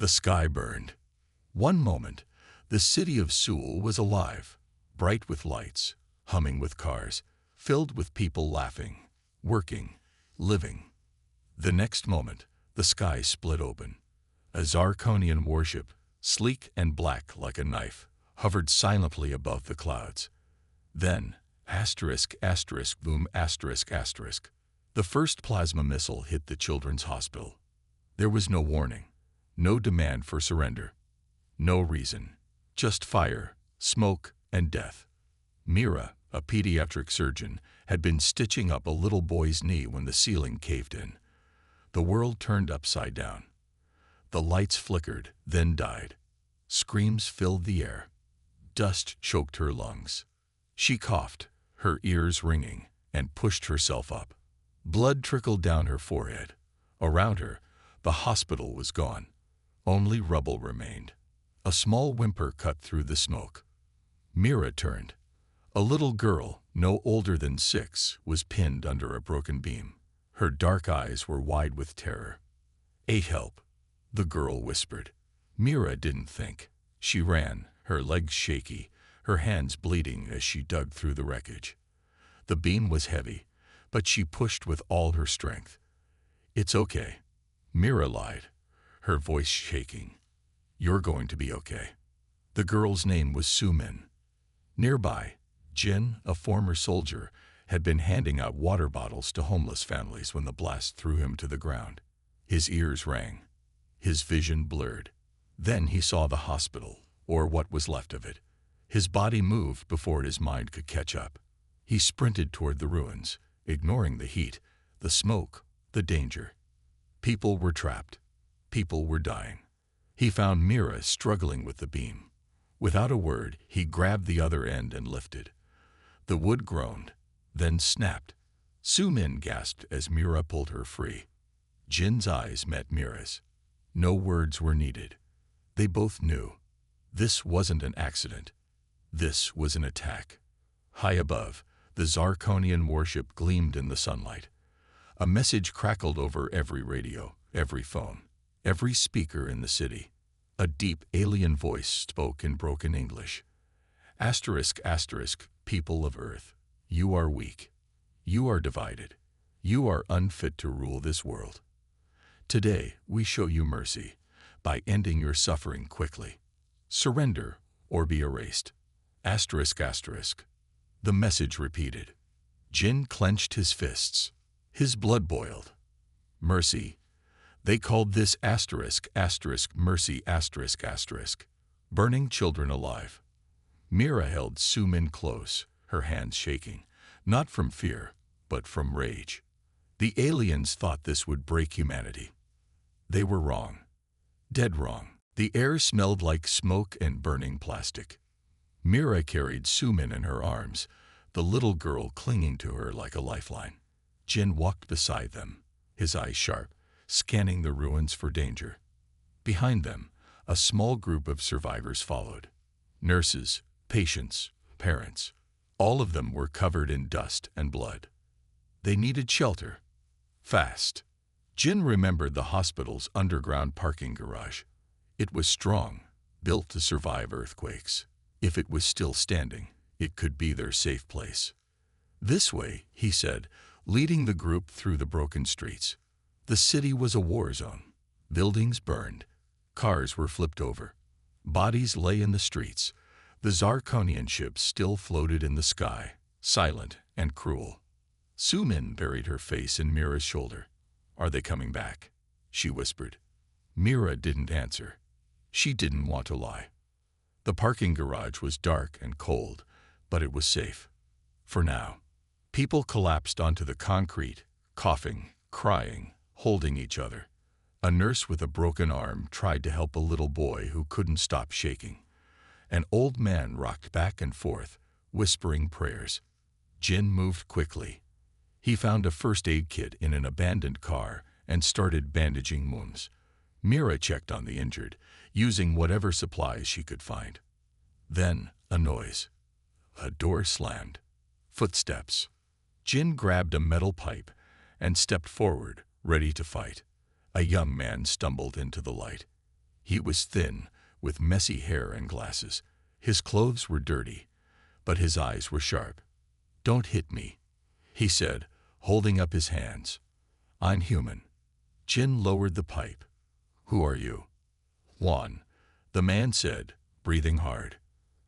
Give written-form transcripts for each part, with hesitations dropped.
The sky burned. One moment, the city of Seoul was alive, bright with lights, humming with cars, filled with people laughing, working, living. The next moment, the sky split open. A Zirconian warship, sleek and black like a knife, hovered silently above the clouds. Then, boom, the first plasma missile hit the children's hospital. There was no warning, no demand for surrender, no reason, just fire, smoke, and death. Mira, a pediatric surgeon, had been stitching up a little boy's knee when the ceiling caved in. The world turned upside down. The lights flickered, then died. Screams filled the air. Dust choked her lungs. She coughed, her ears ringing, and pushed herself up. Blood trickled down her forehead. Around her, the hospital was gone. Only rubble remained. A small whimper cut through the smoke. Mira turned. A little girl, no older than 6, was pinned under a broken beam. Her dark eyes were wide with terror. "Help," the girl whispered. Mira didn't think. She ran, her legs shaky, her hands bleeding as she dug through the wreckage. The beam was heavy, but she pushed with all her strength. "It's okay," Mira lied, her voice shaking. "You're going to be okay." The girl's name was Sumin. Nearby, Jin, a former soldier, had been handing out water bottles to homeless families when the blast threw him to the ground. His ears rang. His vision blurred. Then he saw the hospital, or what was left of it. His body moved before his mind could catch up. He sprinted toward the ruins, ignoring the heat, the smoke, the danger. People were trapped. People were dying. He found Mira struggling with the beam. Without a word, he grabbed the other end and lifted. The wood groaned, then snapped. Sumin gasped as Mira pulled her free. Jin's eyes met Mira's. No words were needed. They both knew. This wasn't an accident. This was an attack. High above, the Zirconian warship gleamed in the sunlight. A message crackled over every radio, every phone, every speaker in the city. A deep alien voice spoke in broken English. People of Earth, you are weak. You are divided. You are unfit to rule this world. Today, we show you mercy by ending your suffering quickly. Surrender or be erased. The message repeated. Jin clenched his fists. His blood boiled. Mercy. They called this mercy. Burning children alive. Mira held Sumin close, her hands shaking, not from fear, but from rage. The aliens thought this would break humanity. They were wrong. Dead wrong. The air smelled like smoke and burning plastic. Mira carried Sumin in her arms, the little girl clinging to her like a lifeline. Jin walked beside them, his eyes sharp, scanning the ruins for danger. Behind them, a small group of survivors followed. Nurses, patients, parents. All of them were covered in dust and blood. They needed shelter. Fast. Jin remembered the hospital's underground parking garage. It was strong, built to survive earthquakes. If it was still standing, it could be their safe place. This way, he said, leading the group through the broken streets. The city was a war zone. Buildings burned. Cars were flipped over. Bodies lay in the streets. The Zirconian ships still floated in the sky, silent and cruel. Sumin buried her face in Mira's shoulder. "Are they coming back?" she whispered. Mira didn't answer. She didn't want to lie. The parking garage was dark and cold, but it was safe. For now. People collapsed onto the concrete, coughing, crying, holding each other. A nurse with a broken arm tried to help a little boy who couldn't stop shaking. An old man rocked back and forth, whispering prayers. Jin moved quickly. He found a first aid kit in an abandoned car and started bandaging wounds. Mira checked on the injured, using whatever supplies she could find. Then, a noise. A door slammed. Footsteps. Jin grabbed a metal pipe and stepped forward, ready to fight. A young man stumbled into the light. He was thin, with messy hair and glasses. His clothes were dirty, but his eyes were sharp. "Don't hit me," he said, holding up his hands. "I'm human." Jin lowered the pipe. "Who are you?" "Juan," the man said, breathing hard.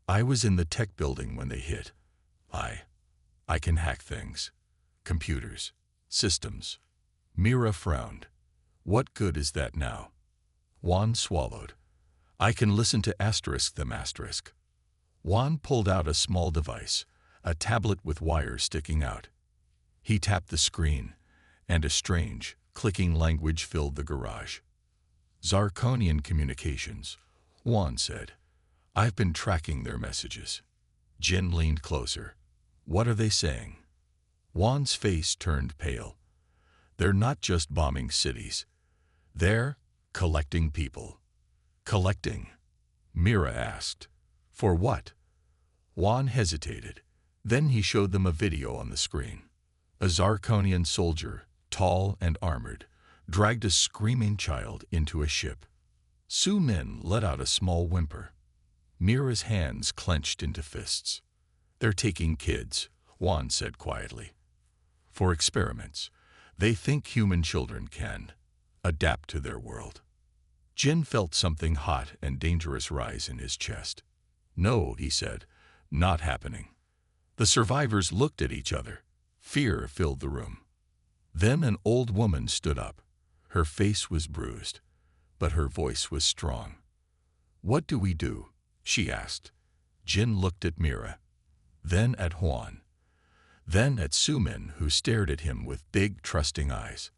"I was in the tech building when they hit. I can hack things. Computers. Systems." Mira frowned. "What good is that now?" Juan swallowed. "I can listen to them asterisk." Juan pulled out a small device, a tablet with wires sticking out. He tapped the screen, and a strange, clicking language filled the garage. "Zarkonian communications," Juan said. "I've been tracking their messages." Jin leaned closer. "What are they saying?" Juan's face turned pale. "They're not just bombing cities. They're collecting people." "Collecting?" Mira asked. "For what?" Juan hesitated. Then he showed them a video on the screen. A Zarkonian soldier, tall and armored, dragged a screaming child into a ship. Su Min let out a small whimper. Mira's hands clenched into fists. "They're taking kids," Juan said quietly. "For experiments. They think human children can adapt to their world." Jin felt something hot and dangerous rise in his chest. "No," he said, "not happening." The survivors looked at each other. Fear filled the room. Then an old woman stood up. Her face was bruised, but her voice was strong. "What do we do?" she asked. Jin looked at Mira, then at Juan, then at Su Min, who stared at him with big, trusting eyes.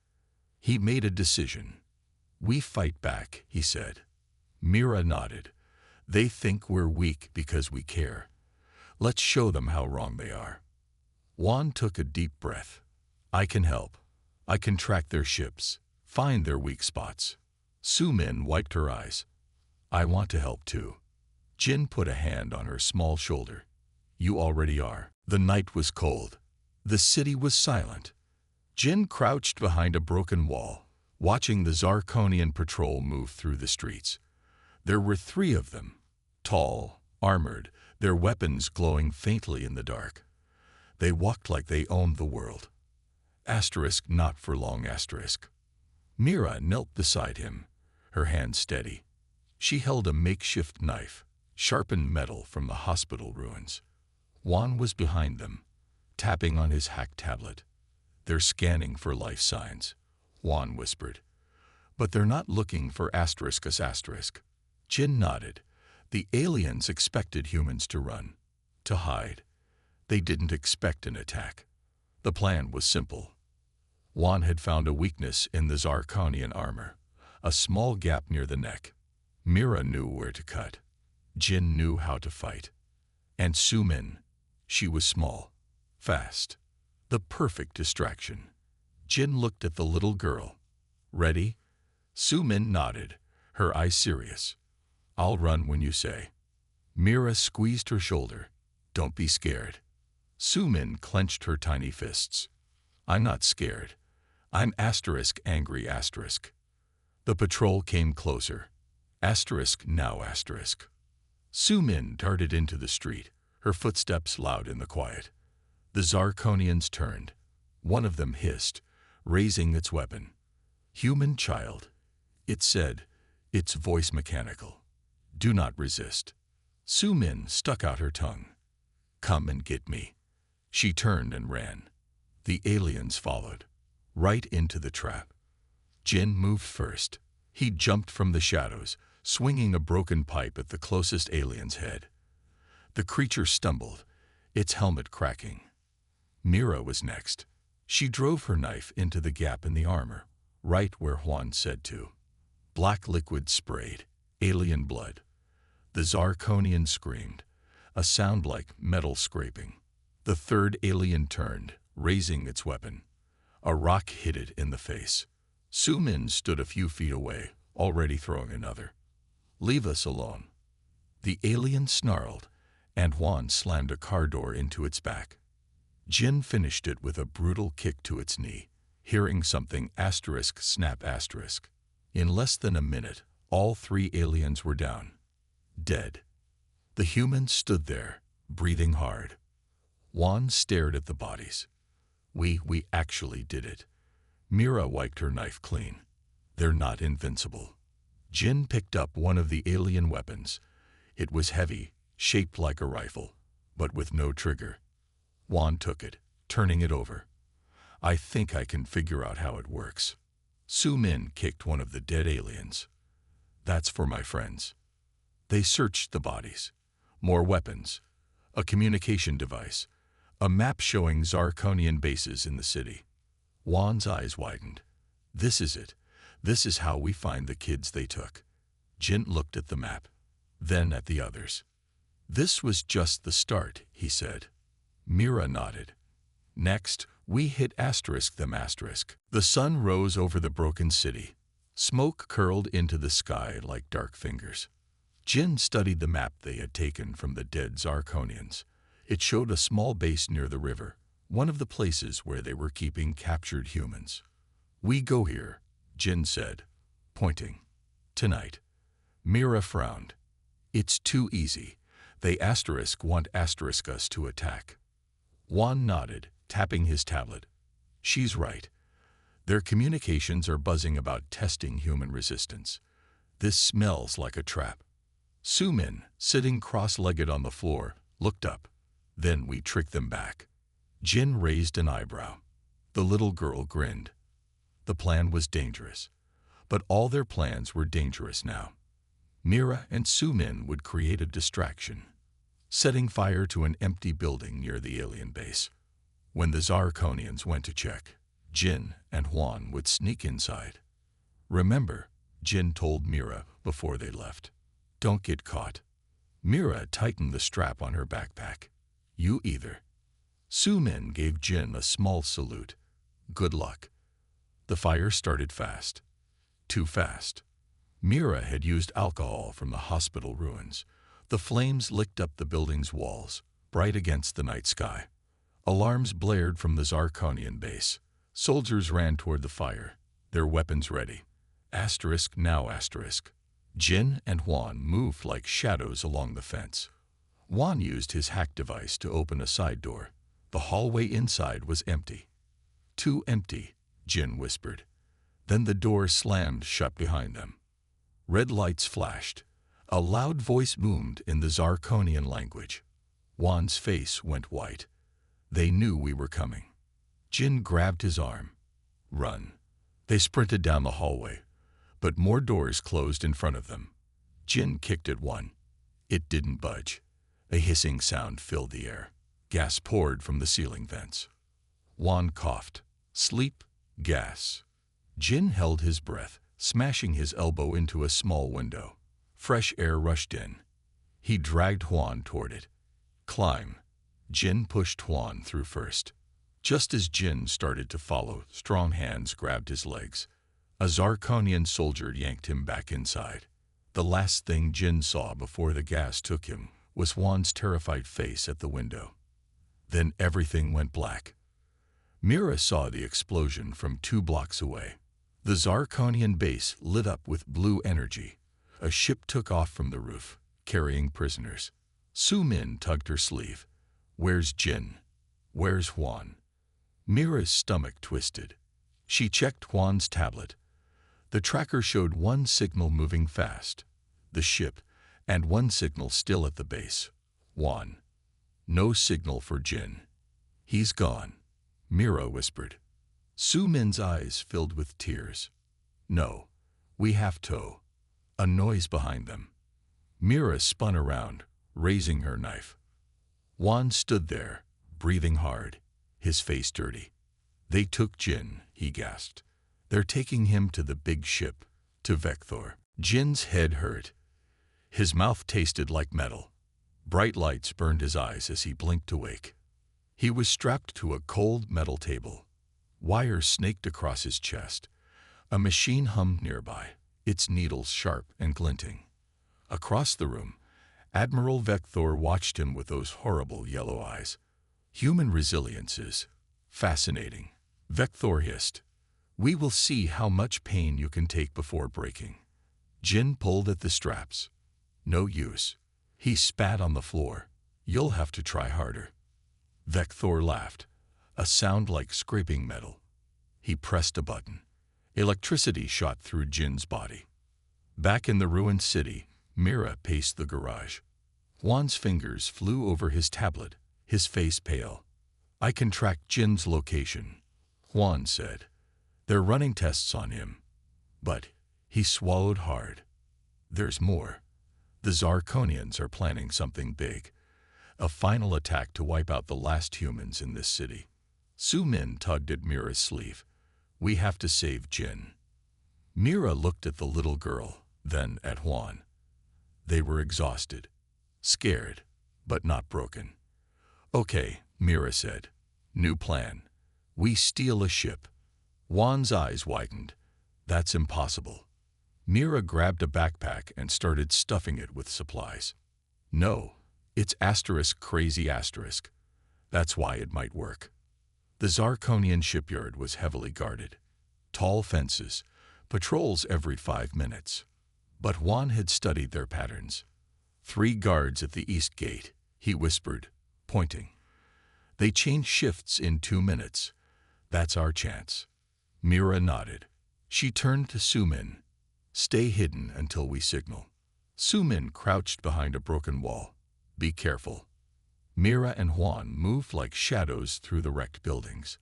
He made a decision. "We fight back," he said. Mira nodded. "They think we're weak because we care. Let's show them how wrong they are." Juan took a deep breath. "I can help. I can track their ships, find their weak spots." Su Min wiped her eyes. "I want to help too." Jin put a hand on her small shoulder. "You already are." The night was cold. The city was silent. Jin crouched behind a broken wall, watching the Zarkonian patrol move through the streets. There were 3 of them, tall, armored, their weapons glowing faintly in the dark. They walked like they owned the world. Asterisk not for long asterisk. Mira knelt beside him, her hand steady. She held a makeshift knife, sharpened metal from the hospital ruins. Juan was behind them, tapping on his hacked tablet. "They're scanning for life signs," Juan whispered. "But they're not looking for asterisk. Jin nodded. The aliens expected humans to run, to hide. They didn't expect an attack. The plan was simple. Juan had found a weakness in the Zarkonian armor, a small gap near the neck. Mira knew where to cut. Jin knew how to fight. And Su Min, she was small, fast, the perfect distraction. Jin looked at the little girl. "Ready?" Su Min nodded, her eyes serious. "I'll run when you say." Mira squeezed her shoulder. "Don't be scared." Su Min clenched her tiny fists. "I'm not scared. I'm angry asterisk." The patrol came closer. Now asterisk. Su Min darted into the street, her footsteps loud in the quiet. The Zarkonians turned. One of them hissed, raising its weapon. "Human child," it said, its voice mechanical. "Do not resist." Su Min stuck out her tongue. "Come and get me." She turned and ran. The aliens followed, right into the trap. Jin moved first. He jumped from the shadows, swinging a broken pipe at the closest alien's head. The creature stumbled, its helmet cracking. Mira was next. She drove her knife into the gap in the armor, right where Juan said to. Black liquid sprayed, alien blood. The Zarkonian screamed, a sound like metal scraping. The third alien turned, raising its weapon. A rock hit it in the face. Su Min stood a few feet away, already throwing another. "Leave us alone." The alien snarled, and Juan slammed a car door into its back. Jin finished it with a brutal kick to its knee, hearing something asterisk snap asterisk. In less than a minute, All 3 aliens were down, dead. The humans stood there, breathing hard. Juan stared at the bodies. We actually did it. Mira wiped her knife clean. They're not invincible. Jin picked up one of the alien weapons. It was heavy, shaped like a rifle, but with no trigger. Juan took it, turning it over. I think I can figure out how it works. Su Min kicked one of the dead aliens. That's for my friends. They searched the bodies. More weapons. A communication device. A map showing Zarkonian bases in the city. Juan's eyes widened. This is it. This is how we find the kids they took. Jin looked at the map, then at the others. This was just the start, he said. Mira nodded. Next, we hit them. The sun rose over the broken city. Smoke curled into the sky like dark fingers. Jin studied the map they had taken from the dead Zarkonians. It showed a small base near the river, one of the places where they were keeping captured humans. We go here, Jin said, pointing. Tonight. Mira frowned. It's too easy. They want us to attack. Juan nodded, tapping his tablet. She's right. Their communications are buzzing about testing human resistance. This smells like a trap. Su Min, sitting cross-legged on the floor, looked up. Then we trick them back. Jin raised an eyebrow. The little girl grinned. The plan was dangerous. But all their plans were dangerous now. Mira and Su Min would create a distraction, setting fire to an empty building near the alien base. When the Zarkonians went to check, Jin and Juan would sneak inside. Remember, Jin told Mira before they left. Don't get caught. Mira tightened the strap on her backpack. You either. Su Min gave Jin a small salute. Good luck. The fire started fast. Too fast. Mira had used alcohol from the hospital ruins. The flames licked up the building's walls, bright against the night sky. Alarms blared from the Zarkonian base. Soldiers ran toward the fire, their weapons ready. Now. Jin and Juan moved like shadows along the fence. Juan used his hack device to open a side door. The hallway inside was empty. Too empty, Jin whispered. Then the door slammed shut behind them. Red lights flashed. A loud voice boomed in the Zarkonian language. Juan's face went white. They knew we were coming. Jin grabbed his arm. Run. They sprinted down the hallway, but more doors closed in front of them. Jin kicked at one. It didn't budge. A hissing sound filled the air. Gas poured from the ceiling vents. Juan coughed. Sleep, gas. Jin held his breath, smashing his elbow into a small window. Fresh air rushed in. He dragged Juan toward it. Climb. Jin pushed Juan through first. Just as Jin started to follow, strong hands grabbed his legs. A Zarkonian soldier yanked him back inside. The last thing Jin saw before the gas took him was Juan's terrified face at the window. Then everything went black. Mira saw the explosion from 2 blocks away. The Zarkonian base lit up with blue energy. A ship took off from the roof, carrying prisoners. Su Min tugged her sleeve. Where's Jin? Where's Juan? Mira's stomach twisted. She checked Juan's tablet. The tracker showed 1 signal moving fast, the ship, and 1 signal still at the base. Juan. No signal for Jin. He's gone, Mira whispered. Su Min's eyes filled with tears. No, we have to. A noise behind them. Mira spun around, raising her knife. Juan stood there, breathing hard, his face dirty. They took Jin, he gasped. They're taking him to the big ship, to Vector. Jin's head hurt. His mouth tasted like metal. Bright lights burned his eyes as he blinked awake. He was strapped to a cold metal table. Wires snaked across his chest. A machine hummed nearby, its needles sharp and glinting. Across the room, Admiral Vector watched him with those horrible yellow eyes. Human resilience is fascinating. Vector hissed. We will see how much pain you can take before breaking. Jin pulled at the straps. No use. He spat on the floor. You'll have to try harder. Vector laughed, a sound like scraping metal. He pressed a button. Electricity shot through Jin's body. Back in the ruined city, Mira paced the garage. Juan's fingers flew over his tablet, his face pale. I can track Jin's location, Juan said. They're running tests on him. But he swallowed hard. There's more. The Zarkonians are planning something big. A final attack to wipe out the last humans in this city. Su Min tugged at Mira's sleeve. We have to save Jin. Mira looked at the little girl, then at Juan. They were exhausted, scared, but not broken. Okay, Mira said. New plan. We steal a ship. Juan's eyes widened. That's impossible. Mira grabbed a backpack and started stuffing it with supplies. No, it's crazy asterisk. That's why it might work. The Zarkonian shipyard was heavily guarded. Tall fences, patrols every 5 minutes. But Juan had studied their patterns. 3 guards at the east gate, he whispered, pointing. They change shifts in 2 minutes. That's our chance. Mira nodded. She turned to Su Min. Stay hidden until we signal. Su Min crouched behind a broken wall. Be careful. Mira and Juan moved like shadows through the wrecked buildings.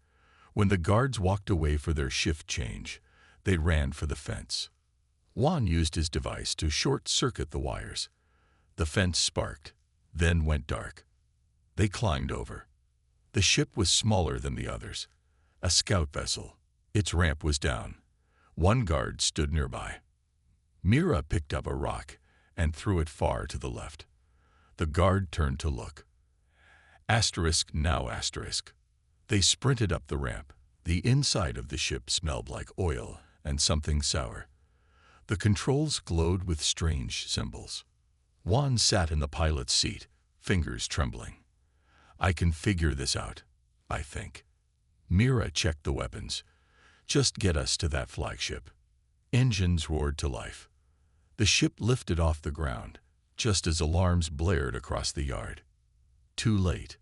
When the guards walked away for their shift change, they ran for the fence. Juan used his device to short-circuit the wires. The fence sparked, then went dark. They climbed over. The ship was smaller than the others. A scout vessel. Its ramp was down. 1 guard stood nearby. Mira picked up a rock and threw it far to the left. The guard turned to look. Asterisk now asterisk. They sprinted up the ramp. The inside of the ship smelled like oil and something sour. The controls glowed with strange symbols. Juan sat in the pilot's seat, fingers trembling. I can figure this out, I think. Mira checked the weapons. Just get us to that flagship. Engines roared to life. The ship lifted off the ground, just as alarms blared across the yard. Too late,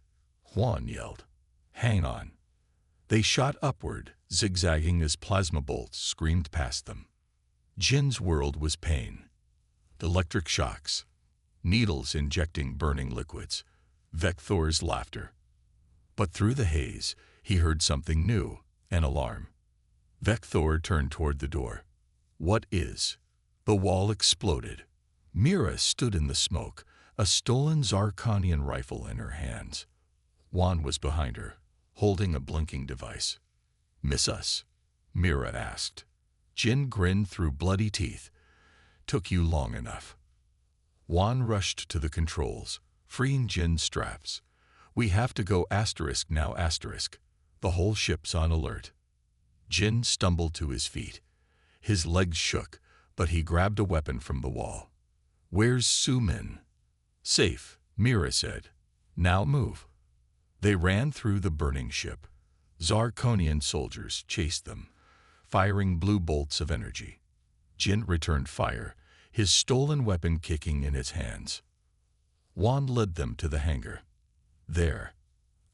Juan yelled. Hang on. They shot upward, zigzagging as plasma bolts screamed past them. Jin's world was pain. Electric shocks. Needles injecting burning liquids. Vector's laughter. But through the haze, he heard something new, an alarm. Vector turned toward the door. What is? The wall exploded. Mira stood in the smoke, a stolen Zarkonian rifle in her hands. Juan was behind her, holding a blinking device. Miss us? Mira asked. Jin grinned through bloody teeth. Took you long enough. Juan rushed to the controls, freeing Jin's straps. We have to go asterisk now asterisk. The whole ship's on alert. Jin stumbled to his feet. His legs shook, but he grabbed a weapon from the wall. Where's Su Min? Safe, Mira said. Now move. They ran through the burning ship. Zarkonian soldiers chased them, firing blue bolts of energy. Jin returned fire, his stolen weapon kicking in his hands. Juan led them to the hangar. There,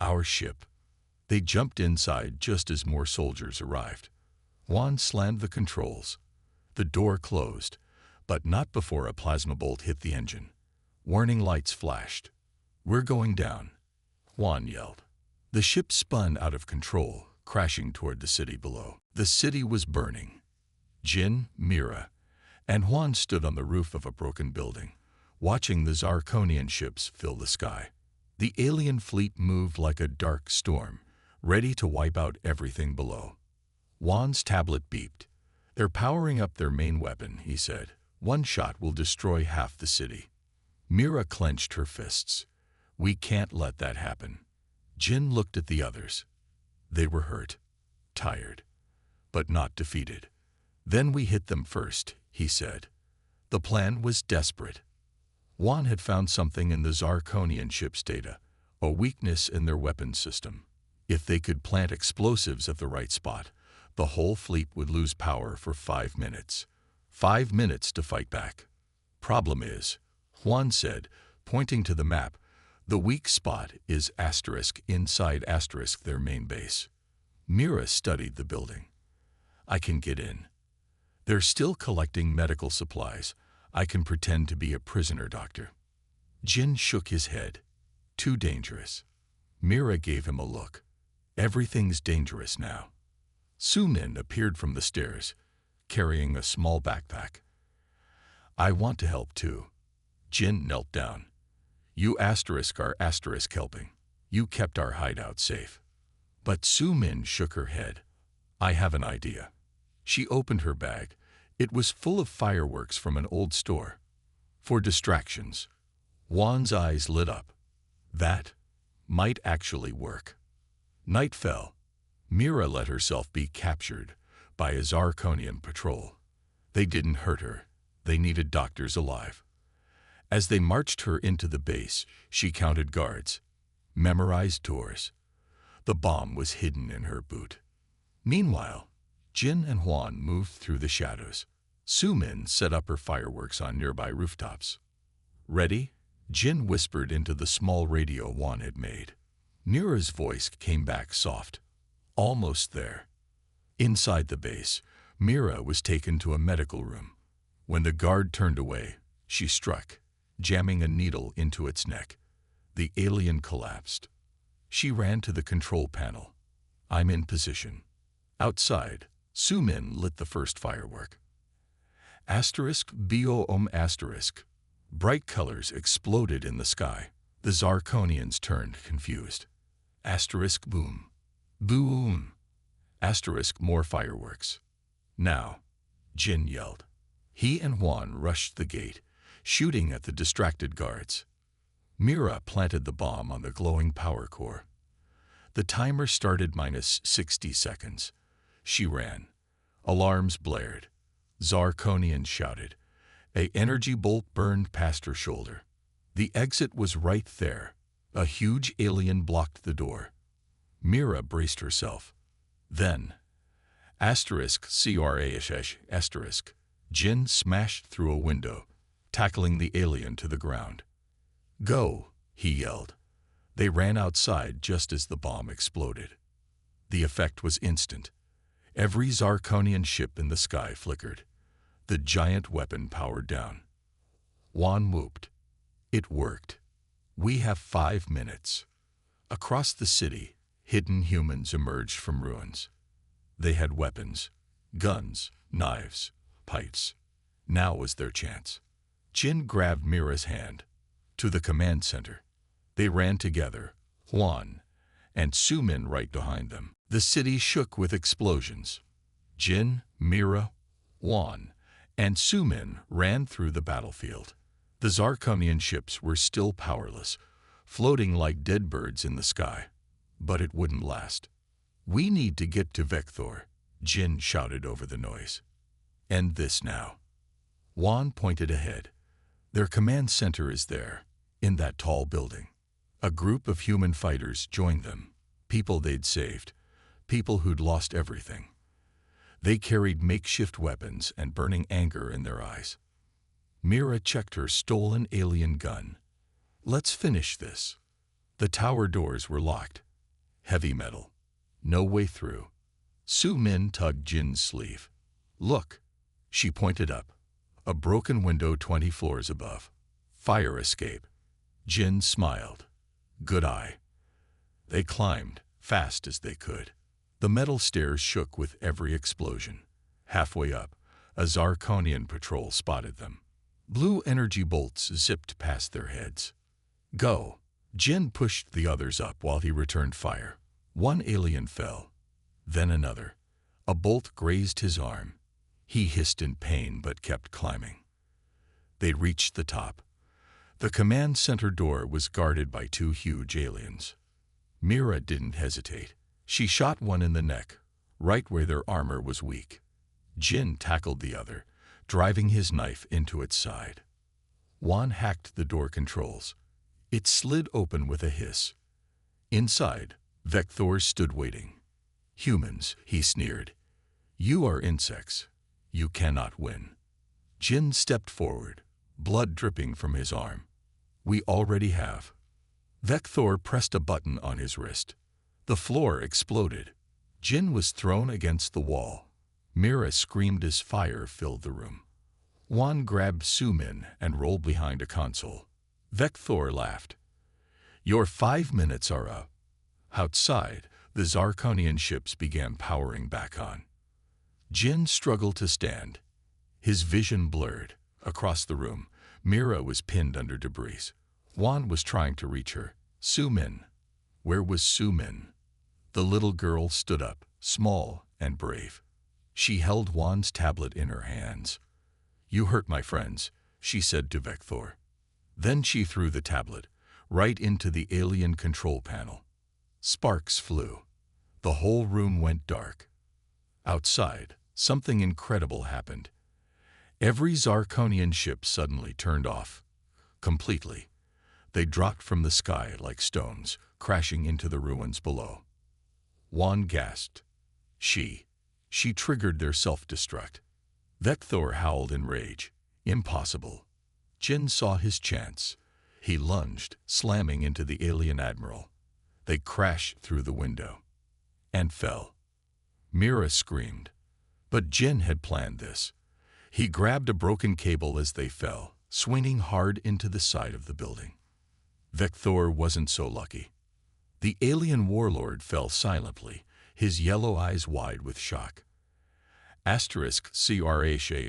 our ship. They jumped inside just as more soldiers arrived. Juan slammed the controls. The door closed, but not before a plasma bolt hit the engine. Warning lights flashed. We're going down, Juan yelled. The ship spun out of control, crashing toward the city below. The city was burning. Jin, Mira, and Juan stood on the roof of a broken building, watching the Zarkonian ships fill the sky. The alien fleet moved like a dark storm, ready to wipe out everything below. Juan's tablet beeped. They're powering up their main weapon, he said. 1 shot will destroy half the city. Mira clenched her fists. We can't let that happen. Jin looked at the others. They were hurt, tired, but not defeated. Then we hit them first, he said. The plan was desperate. Juan had found something in the Zarkonian ship's data, a weakness in their weapons system. If they could plant explosives at the right spot, the whole fleet would lose power for 5 minutes. 5 minutes to fight back. Problem is, Juan said, pointing to the map, the weak spot is asterisk inside asterisk their main base. Mira studied the building. I can get in. They're still collecting medical supplies. I can pretend to be a prisoner doctor. Jin shook his head. Too dangerous. Mira gave him a look. Everything's dangerous now. Sumin appeared from the stairs, carrying a small backpack. I want to help too. Jin knelt down. You asterisk are asterisk helping. You kept our hideout safe. But Sumin shook her head. I have an idea. She opened her bag. It was full of fireworks from an old store. For distractions. Juan's eyes lit up. That might actually work. Night fell. Mira let herself be captured by a Zarkonian patrol. They didn't hurt her. They needed doctors alive. As they marched her into the base, she counted guards, memorized doors. The bomb was hidden in her boot. Meanwhile, Jin and Juan moved through the shadows. Sumin set up her fireworks on nearby rooftops. Ready? Jin whispered into the small radio Juan had made. Mira's voice came back soft. Almost there. Inside the base, Mira was taken to a medical room. When the guard turned away, she struck, jamming a needle into its neck. The alien collapsed. She ran to the control panel. I'm in position. Outside, Sumin lit the first firework. Asterisk BOM asterisk. Bright colors exploded in the sky. The Zarkonians turned confused. Asterisk boom. Boom. Asterisk more fireworks. Now, Jin yelled. He and Juan rushed the gate, shooting at the distracted guards. Mira planted the bomb on the glowing power core. The timer started -60 seconds. She ran. Alarms blared. Zarkonians shouted. An energy bolt burned past her shoulder. The exit was right there. A huge alien blocked the door. Mira braced herself. Then, asterisk CRASH asterisk, Jin smashed through a window, tackling the alien to the ground. Go, he yelled. They ran outside just as the bomb exploded. The effect was instant. Every Zarkonian ship in the sky flickered. The giant weapon powered down. Juan whooped. It worked. We have 5 minutes. Across the city, hidden humans emerged from ruins. They had weapons, guns, knives, pikes. Now was their chance. Jin grabbed Mira's hand. To the command center. They ran together, Juan and Sumin right behind them. The city shook with explosions. Jin, Mira, Juan, and Sumin ran through the battlefield. The Zarkonian ships were still powerless, floating like dead birds in the sky. But it wouldn't last. We need to get to Vector, Jin shouted over the noise. End this now. Juan pointed ahead. Their command center is there, in that tall building. A group of human fighters joined them, people they'd saved, people who'd lost everything. They carried makeshift weapons and burning anger in their eyes. Mira checked her stolen alien gun. Let's finish this. The tower doors were locked. Heavy metal. No way through. Sumin tugged Jin's sleeve. Look. She pointed up. A broken window 20 floors above. Fire escape. Jin smiled. Good eye. They climbed, fast as they could. The metal stairs shook with every explosion. Halfway up, a Zarkonian patrol spotted them. Blue energy bolts zipped past their heads. Go. Jin pushed the others up while he returned fire. One alien fell. Then another. A bolt grazed his arm. He hissed in pain but kept climbing. They reached the top. The command center door was guarded by 2 huge aliens. Mira didn't hesitate. She shot one in the neck, right where their armor was weak. Jin tackled the other, driving his knife into its side. Juan hacked the door controls. It slid open with a hiss. Inside, Vector stood waiting. Humans, he sneered. You are insects. You cannot win. Jin stepped forward, blood dripping from his arm. We already have. Vector pressed a button on his wrist. The floor exploded. Jin was thrown against the wall. Mira screamed as fire filled the room. Juan grabbed Sumin and rolled behind a console. Vector laughed. Your 5 minutes are up. Outside, the Zarkonian ships began powering back on. Jin struggled to stand. His vision blurred. Across the room, Mira was pinned under debris. Juan was trying to reach her. Sumin. Where was Sumin? The little girl stood up, small and brave. She held Juan's tablet in her hands. You hurt my friends, she said to Vector. Then she threw the tablet right into the alien control panel. Sparks flew. The whole room went dark. Outside, something incredible happened. Every Zarkonian ship suddenly turned off. Completely. They dropped from the sky like stones, crashing into the ruins below. Juan gasped. She triggered their self-destruct. Vector howled in rage. Impossible. Jin saw his chance. He lunged, slamming into the alien admiral. They crashed through the window and fell. Mira screamed. But Jin had planned this. He grabbed a broken cable as they fell, swinging hard into the side of the building. Vector wasn't so lucky. The alien warlord fell silently, his yellow eyes wide with shock. *CRH**.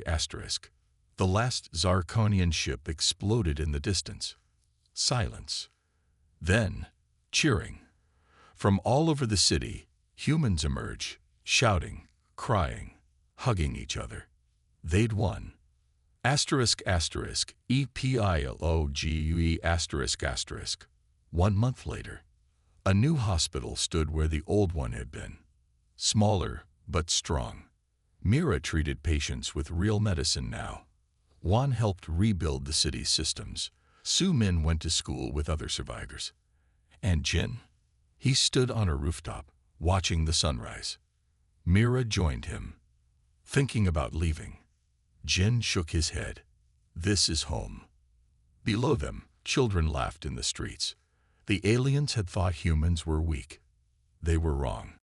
The last Zarkonian ship exploded in the distance. Silence. Then, cheering. From all over the city, humans emerged, shouting, crying, hugging each other. They'd won. *EPILOGUE**. 1 month later, a new hospital stood where the old one had been. Smaller, but strong. Mira treated patients with real medicine now. Juan helped rebuild the city's systems. Sumin went to school with other survivors. And Jin? He stood on a rooftop, watching the sunrise. Mira joined him, thinking about leaving. Jin shook his head. This is home. Below them, children laughed in the streets. The aliens had thought humans were weak. They were wrong.